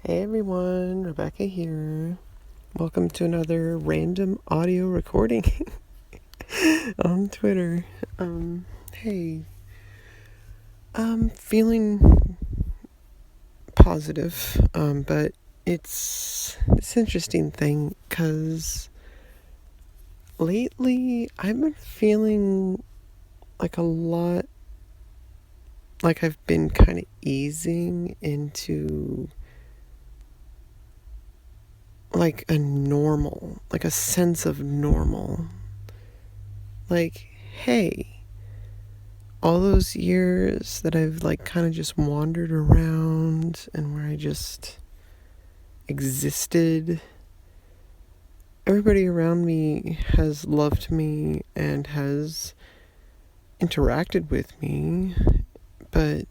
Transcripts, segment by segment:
Hey everyone, Rebecca here. Welcome to another random audio recording on Twitter. Hey, I'm feeling positive, but it's this interesting thing because lately I've been feeling like a lot, like I've been kind of easing into like a normal, like a sense of normal. Like, hey, all those years that I've like kind of just wandered around and where I just existed, everybody around me has loved me and has interacted with me, but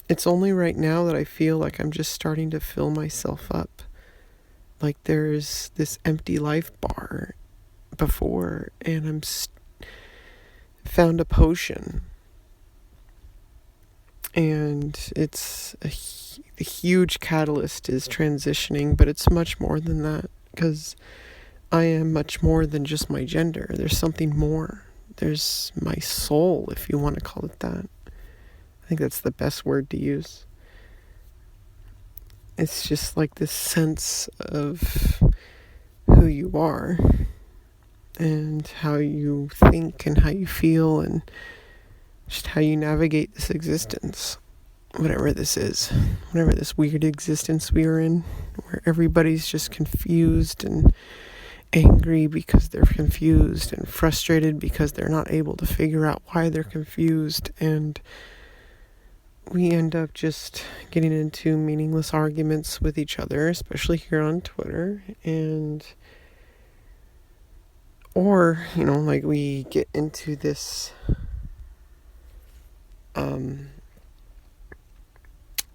it's only right now that I feel like I'm just starting to fill myself up. Like there's this empty life bar before, and found a potion, and the huge catalyst is transitioning, but it's much more than that because I am much more than just my gender. There's something more. There's my soul, if you want to call it that. I think that's the best word to use. It's just like this sense of who you are and how you think and how you feel and just how you navigate this existence. Whatever this is, whatever this weird existence we are in, where everybody's just confused and angry because they're confused and frustrated because they're not able to figure out why they're confused, and we end up just getting into meaningless arguments with each other, especially here on Twitter, and or like we get into this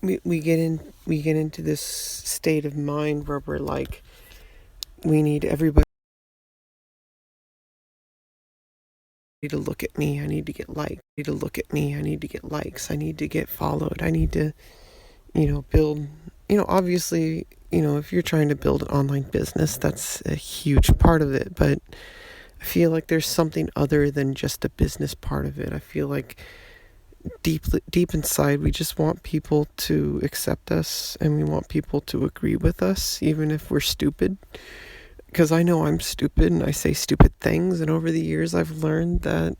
we get into this state of mind where we're like, we need everybody to look at me. I need to get liked. I need to look at me. I need to get likes. I need to get followed. I need to, build, obviously, if you're trying to build an online business, that's a huge part of it. But I feel like there's something other than just a business part of it. I feel like deep inside, we just want people to accept us and we want people to agree with us, even if we're stupid. Because I know I'm stupid and I say stupid things. And over the years, I've learned that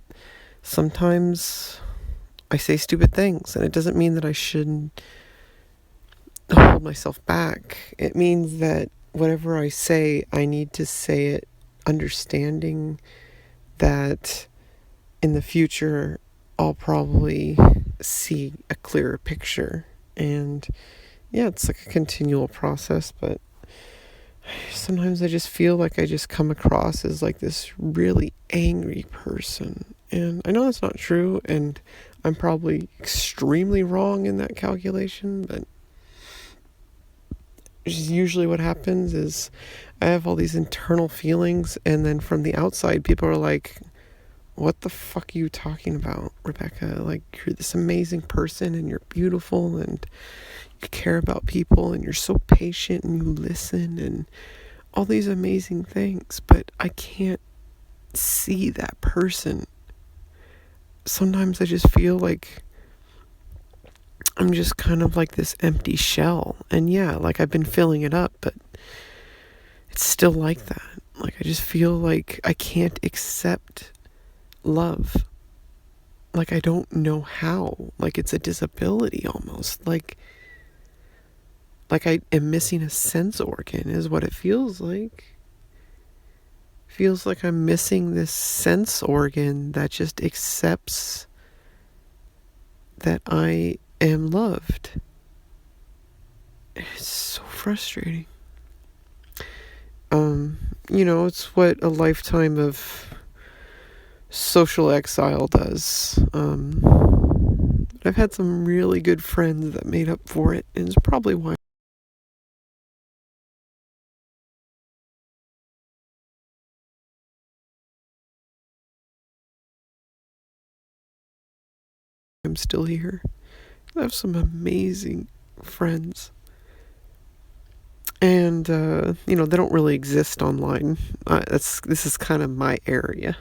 sometimes I say stupid things. And it doesn't mean that I shouldn't hold myself back. It means that whatever I say, I need to say it understanding that in the future, I'll probably see a clearer picture. And yeah, it's like a continual process, but sometimes I just feel like I just come across as like this really angry person. And I know that's not true, and I'm probably extremely wrong in that calculation, but usually what happens is I have all these internal feelings, and then from the outside, people are like, what the fuck are you talking about, Rebecca? Like, you're this amazing person, and you're beautiful, and you care about people, and you're so patient, and you listen, and all these amazing things, but I can't see that person. Sometimes I just feel like I'm just kind of like this empty shell. And yeah, like I've been filling it up, but it's still like that. Like I just feel like I can't accept love. Like I don't know how. Like it's a disability almost. Like I am missing a sense organ is what it feels like. Feels like I'm missing this sense organ that just accepts that I am loved. It's so frustrating. It's what a lifetime of social exile does. I've had some really good friends that made up for it, and it's probably why I'm still here. I have some amazing friends, And they don't really exist online. This is kind of my area.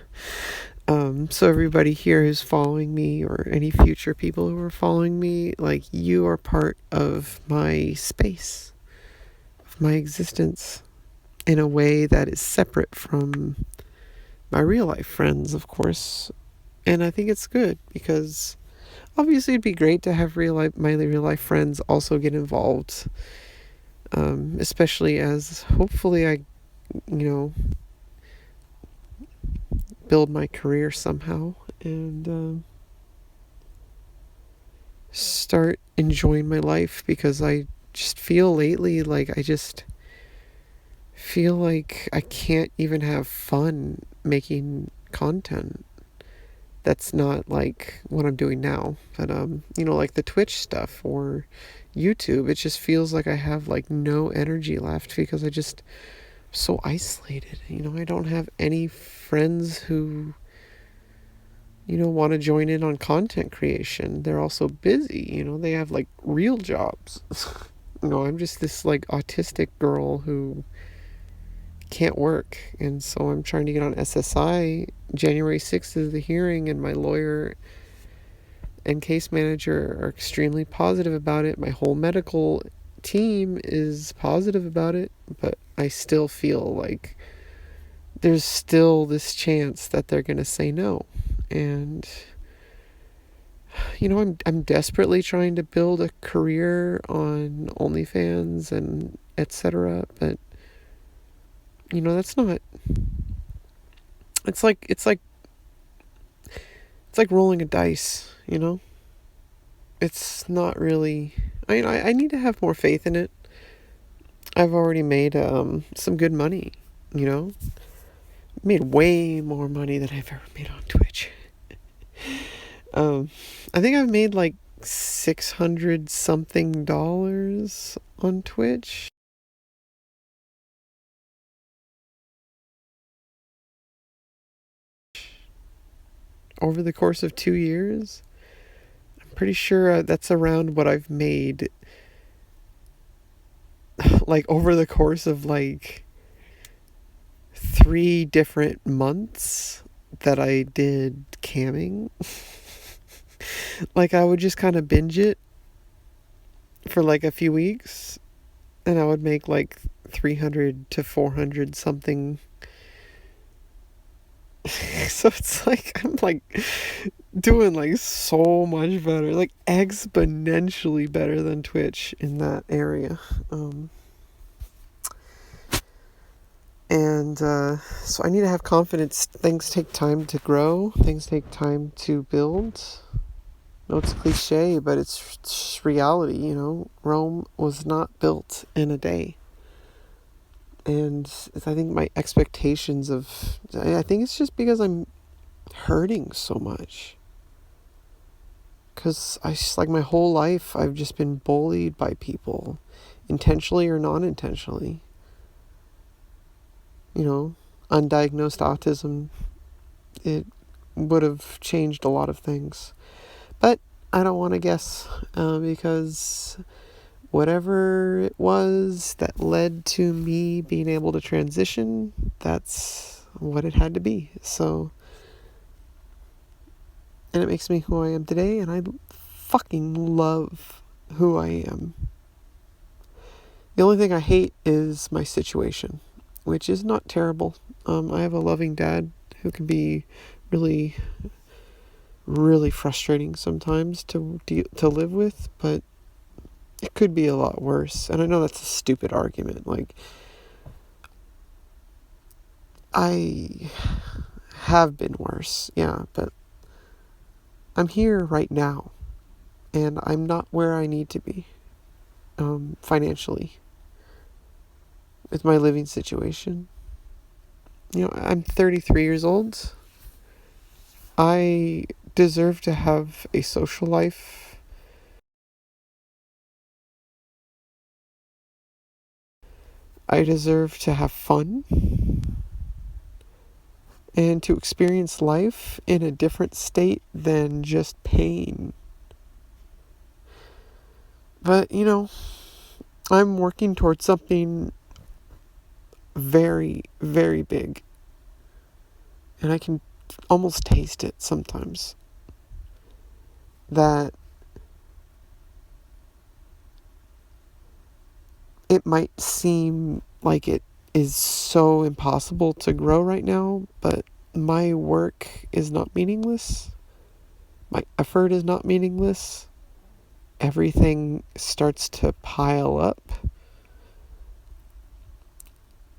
So everybody here who's following me, or any future people who are following me, like, you are part of my space, of my existence, in a way that is separate from my real life friends, of course. And I think it's good, because obviously it'd be great to have my real life friends also get involved, especially as hopefully I, you know, build my career somehow, and start enjoying my life, because I just feel lately like I just feel like I can't even have fun making content that's not like what I'm doing now. But like the Twitch stuff or YouTube, it just feels like I have like no energy left, because I just so isolated. I don't have any friends who want to join in on content creation. They're also busy. They have like real jobs. I'm just this like autistic girl who can't work, and so I'm trying to get on SSI. January 6th is the hearing, and my lawyer and case manager are extremely positive about it. My whole medical team is positive about it, but I still feel like there's still this chance that they're going to say no. And I'm desperately trying to build a career on OnlyFans and etc. But that's not. It's like rolling a dice. It's not really. I need to have more faith in it. I've already made some good money. Made way more money than I've ever made on Twitch. I think I've made like $600 something on Twitch. Over the course of 2 years. I'm pretty sure that's around what I've made like over the course of like 3 different months that I did camming. Like, I would just kind of binge it for like a few weeks, and I would make like 300 to 400 something. So it's like I'm like doing like so much better, like exponentially better than Twitch in that area. And so I need to have confidence. Things take time to grow. Things take time to build. No, it's cliche, but it's reality. Rome was not built in a day. And I think my expectations I think it's just because I'm hurting so much. Because like my whole life, I've just been bullied by people, intentionally or non-intentionally. Undiagnosed autism, it would have changed a lot of things. But I don't want to guess, because whatever it was that led to me being able to transition, that's what it had to be. So, and it makes me who I am today, and I fucking love who I am. The only thing I hate is my situation, which is not terrible. I have a loving dad who can be really, really frustrating sometimes to live with, but it could be a lot worse. And I know that's a stupid argument. Like, I have been worse, yeah, but I'm here right now, and I'm not where I need to be, financially, with my living situation. I'm 33 years old. I deserve to have a social life. I deserve to have fun and to experience life in a different state than just pain. But, I'm working towards something very, very big. And I can almost taste it sometimes. That it might seem like it is so impossible to grow right now, but my work is not meaningless. My effort is not meaningless. Everything starts to pile up.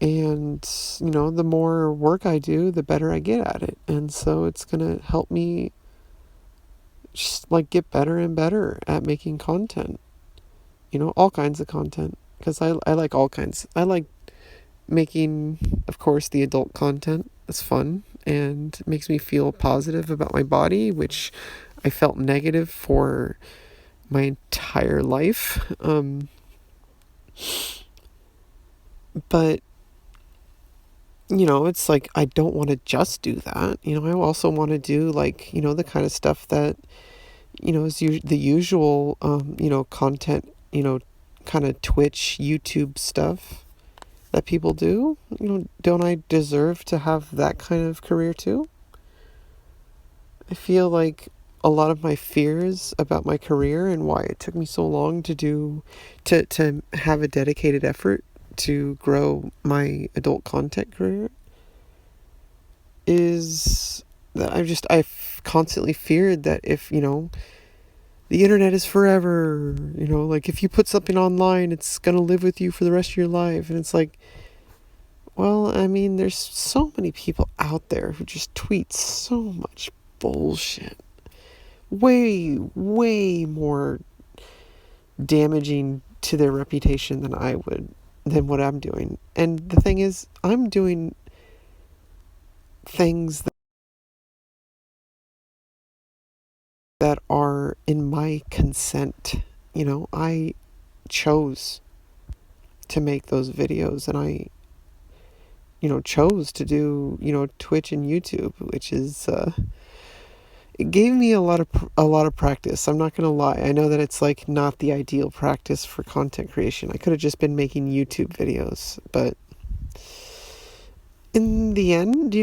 And, the more work I do, the better I get at it. And so it's going to help me just like get better and better at making content. All kinds of content. Because I like all kinds. I like making, of course, the adult content. It's fun and makes me feel positive about my body, which I felt negative for my entire life. But it's like I don't want to just do that. I also want to do like, the kind of stuff that, is the usual, content, kind of Twitch, YouTube stuff that people do. Don't I deserve to have that kind of career too? I feel like a lot of my fears about my career and why it took me so long to have a dedicated effort to grow my adult content career is that I've constantly feared that if, the internet is forever, like if you put something online, it's going to live with you for the rest of your life. And it's like, well, I mean, there's so many people out there who just tweet so much bullshit. Way, way more damaging to their reputation than what I'm doing. And the thing is, I'm doing things that are in my consent. I chose to make those videos, and I, chose to do, Twitch and YouTube, which is, it gave me a lot of practice. I'm not going to lie. I know that it's like not the ideal practice for content creation. I could have just been making YouTube videos, but in the end,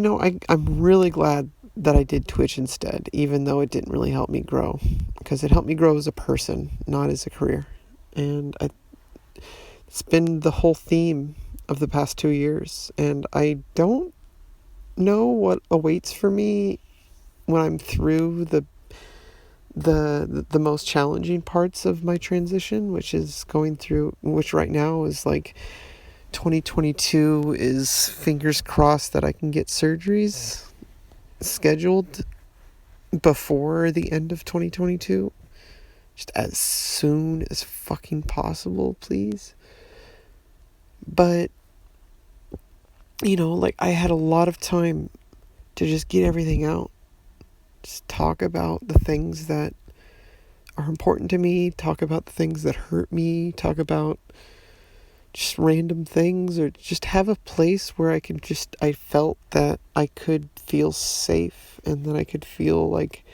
I'm really glad that I did Twitch instead, even though it didn't really help me grow, because it helped me grow as a person, not as a career. And it's been the whole theme of the past 2 years, and I don't know what awaits for me when I'm through the most challenging parts of my transition, which right now is like 2022 is fingers crossed that I can get surgeries scheduled before the end of 2022, just as soon as fucking possible, please. But like I had a lot of time to just get everything out, just talk about the things that are important to me, talk about the things that hurt me, talk about just random things, or just have a place where I felt that I could feel safe and that I could feel like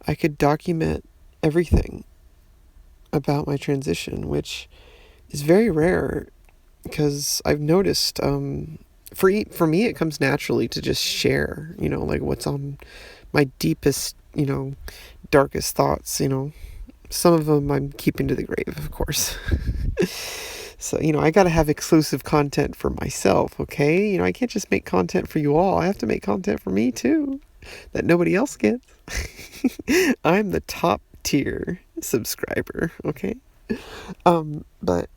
I could document everything about my transition, which is very rare because I've noticed, for me, it comes naturally to just share, like what's on my deepest, darkest thoughts, Some of them I'm keeping to the grave, of course. So, I got to have exclusive content for myself, okay? I can't just make content for you all. I have to make content for me too, that nobody else gets. I'm the top tier subscriber, okay? But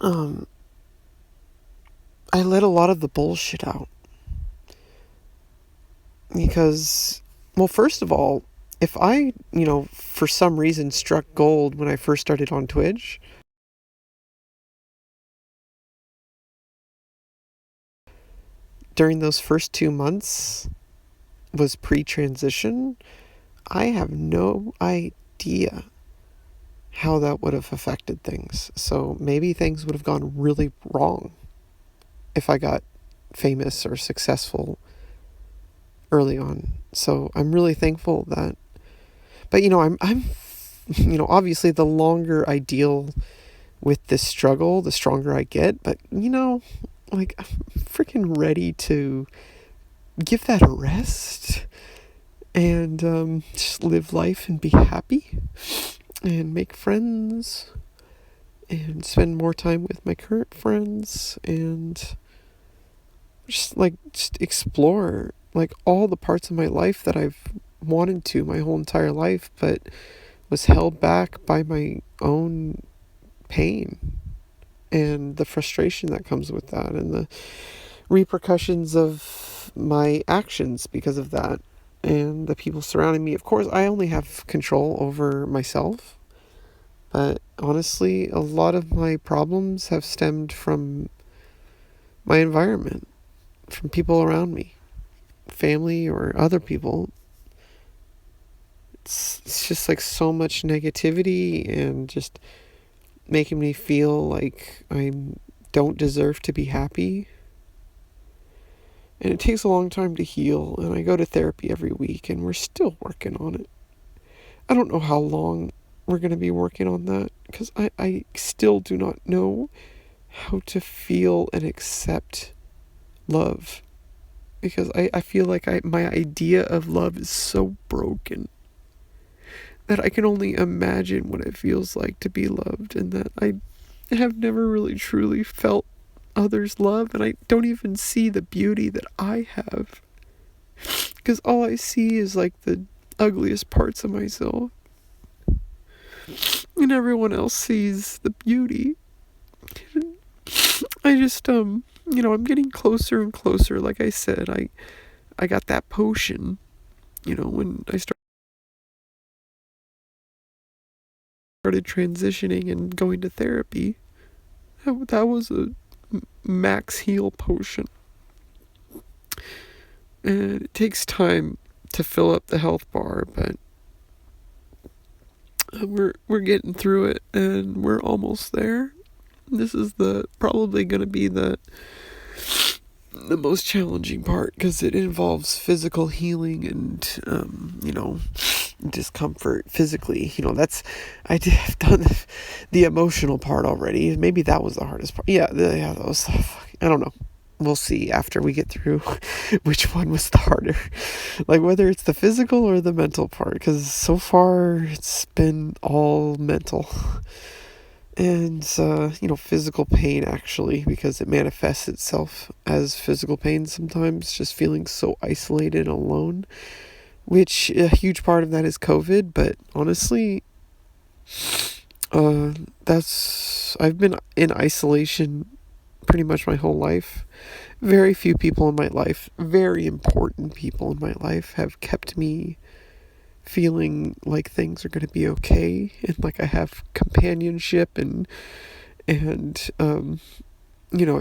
I let a lot of the bullshit out. Because, well, first of all, if I, for some reason struck gold when I first started on Twitch, during those first 2 months was pre-transition, I have no idea how that would have affected things. So maybe things would have gone really wrong if I got famous or successful early on. So I'm really thankful that, but I'm obviously the longer I deal with this struggle, the stronger I get. But, like, I'm freaking ready to give that a rest and just live life and be happy and make friends and spend more time with my current friends and just explore like all the parts of my life that I've wanted to my whole entire life, but was held back by my own pain and the frustration that comes with that and the repercussions of my actions because of that and the people surrounding me. Of course, I only have control over myself, but honestly, a lot of my problems have stemmed from my environment, from people around me, family or other people. It's just like so much negativity and just making me feel like I don't deserve to be happy. And it takes a long time to heal, and I go to therapy every week, and we're still working on it. I don't know how long we're going to be working on that, because I still do not know how to feel and accept love. Because I feel like my idea of love is so broken that I can only imagine what it feels like to be loved, and that I have never really truly felt others' love, and I don't even see the beauty that I have. Because all I see is like the ugliest parts of myself. And everyone else sees the beauty. I just, I'm getting closer and closer. Like I said, I got that potion, when I started transitioning and going to therapy. That was a max heal potion. And it takes time to fill up the health bar, but we're getting through it, and we're almost there. This is probably going to be the most challenging part, because it involves physical healing and discomfort physically. I've done the emotional part already. Maybe that was the hardest part. That was, I don't know. We'll see after we get through which one was the harder, like whether it's the physical or the mental part, because so far it's been all mental. And physical pain, actually, because it manifests itself as physical pain sometimes, just feeling so isolated and alone, which a huge part of that is COVID. But honestly, I've been in isolation pretty much my whole life. Very few people in my life, very important people in my life, have kept me feeling like things are going to be okay, and like I have companionship, and I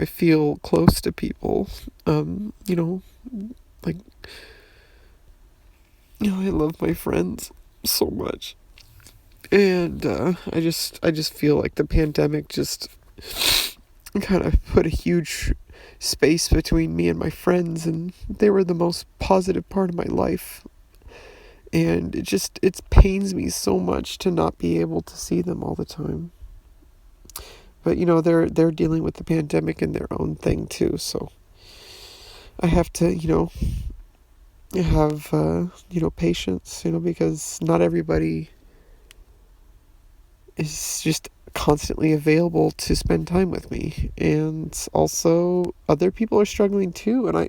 feel close to people. Like, I love my friends so much. And I just feel like the pandemic just kind of put a huge space between me and my friends, and they were the most positive part of my life. And it pains me so much to not be able to see them all the time. But they're dealing with the pandemic and their own thing too, so I have to have patience, because not everybody is just constantly available to spend time with me. And also other people are struggling too, and I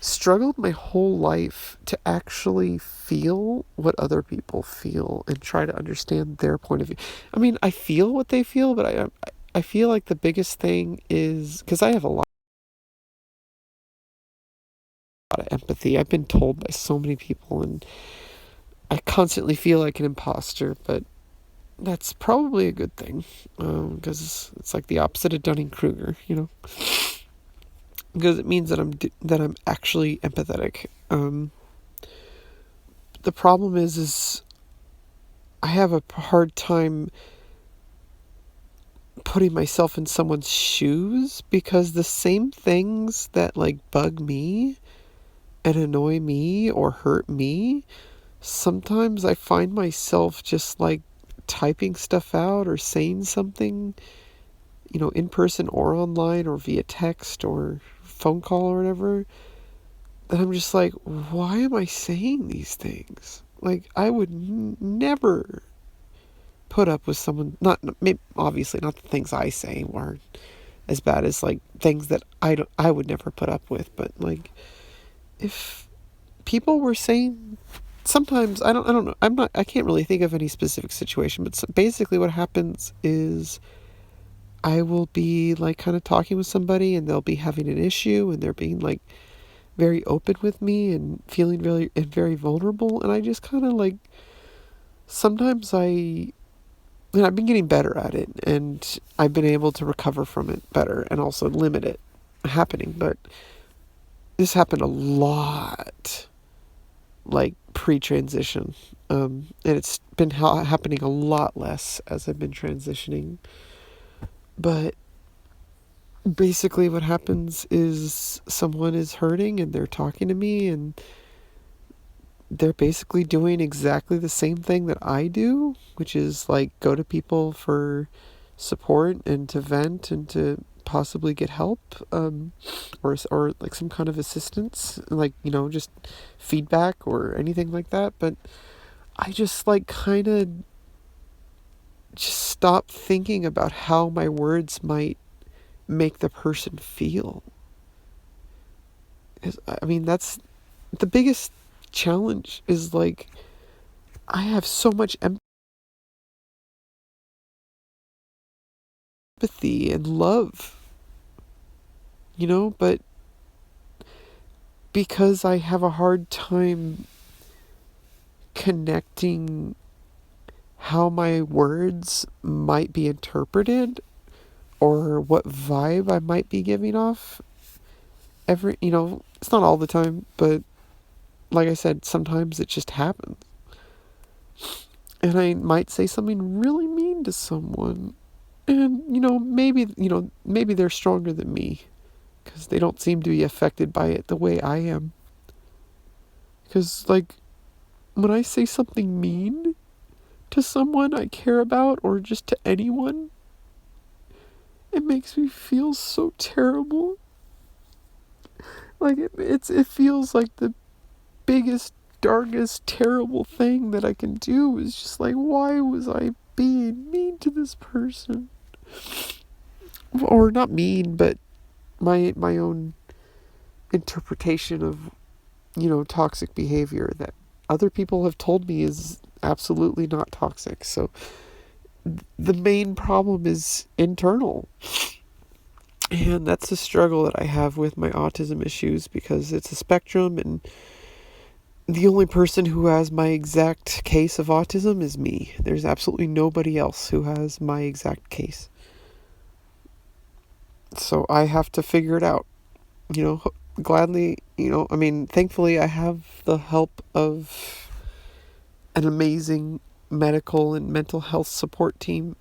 struggled my whole life to actually feel what other people feel and try to understand their point of view. I mean, I feel what they feel, but I feel like the biggest thing is, because I have a lot of empathy. I've been told by so many people, and I constantly feel like an imposter, but that's probably a good thing, because it's like the opposite of Dunning-Kruger, because it means that I'm actually empathetic. The problem is I have a hard time putting myself in someone's shoes, because the same things that like bug me and annoy me or hurt me, sometimes I find myself just like typing stuff out or saying something, in person or online or via text or phone call or whatever, that I'm just like, why am I saying these things? Like, I would never put up with someone, not, maybe, obviously not the things I say are as bad as like things that I would never put up with, but like, if people were saying, sometimes I don't know, I can't really think of any specific situation, but basically what happens is I will be like kind of talking with somebody and they'll be having an issue and they're being like very open with me and feeling really and very vulnerable, and I just kind of like, sometimes and I've been getting better at it and I've been able to recover from it better and also limit it happening, but this happened a lot like pre-transition, and it's been happening a lot less as I've been transitioning. But basically what happens is someone is hurting and they're talking to me and they're basically doing exactly the same thing that I do, which is like go to people for support and to vent and to possibly get help, or like some kind of assistance, like, just feedback or anything like that. But I just like kind of just stop thinking about how my words might make the person feel. I mean, that's the biggest challenge, is like, I have so much empathy and love, but because I have a hard time connecting how my words might be interpreted or what vibe I might be giving off, it's not all the time, but like I said, sometimes it just happens. And I might say something really mean to someone, and maybe they're stronger than me because they don't seem to be affected by it the way I am. Because like, when I say something mean to someone I care about or just to anyone, it makes me feel so terrible. Like, it feels like the biggest, darkest, terrible thing that I can do is just like, why was I being mean to this person? Or not mean, but my own interpretation of, toxic behavior that other people have told me is absolutely not toxic. So the main problem is internal. And that's the struggle that I have with my autism issues, because it's a spectrum, and the only person who has my exact case of autism is me. There's absolutely nobody else who has my exact case. So I have to figure it out. Gladly, thankfully I have the help of an amazing medical and mental health support team.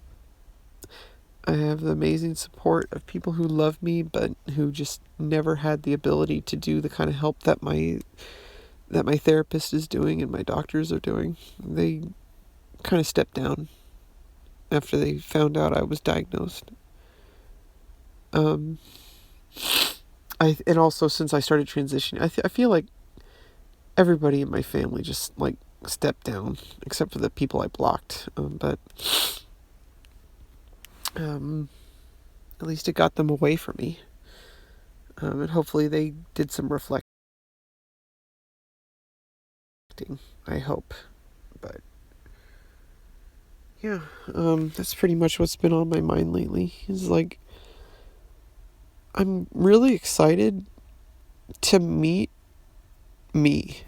I have the amazing support of people who love me, but who just never had the ability to do the kind of help that my therapist is doing and my doctors are doing. They kind of stepped down after they found out I was diagnosed. And also, since I started transitioning, I feel like everybody in my family just like stepped down, except for the people I blocked. But at least it got them away from me. And hopefully they did some reflecting, I hope. But yeah, that's pretty much what's been on my mind lately. Is like, I'm really excited to meet me.